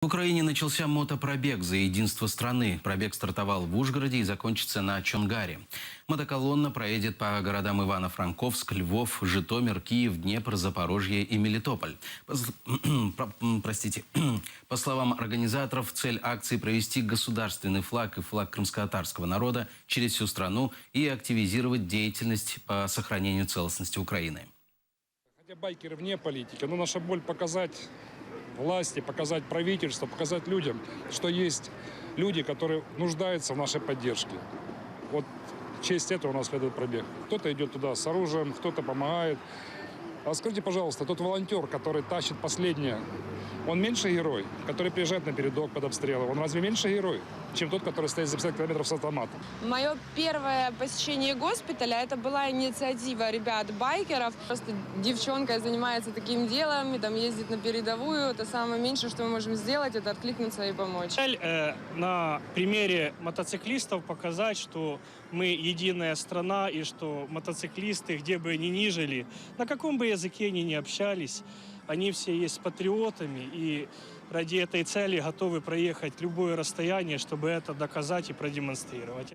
В Украине начался мотопробег за единство страны. Пробег стартовал в Ужгороде и закончится на Чонгаре. Мотоколонна проедет по городам Ивано-Франковск, Львов, Житомир, Киев, Днепр, Запорожье и Мелитополь. По словам организаторов, цель акции – провести государственный флаг и флаг крымско-татарского народа через всю страну и активизировать деятельность по сохранению целостности Украины. Хотя байкеры вне политики, но наша боль показать власти, показать правительству, показать людям, что есть люди, которые нуждаются в нашей поддержке. Вот в честь этого у нас следует пробег. Кто-то идет туда с оружием, кто-то помогает. А скажите, пожалуйста, тот волонтер, который тащит последнее, он меньше герой, который приезжает на передок под обстрелом, он разве меньше герой, чем тот, который стоит за 50 километров с автоматом? Мое первое посещение госпиталя, это была инициатива ребят-байкеров. Просто девчонка занимается таким делом, и там ездит на передовую. Это самое меньшее, что мы можем сделать, это откликнуться и помочь. Цель на примере мотоциклистов показать, что мы единая страна, и что мотоциклисты, где бы они ни жили, на каком бы языке они ни общались, они все есть патриотами, и ради этой цели готовы проехать любое расстояние, чтобы это доказать и продемонстрировать.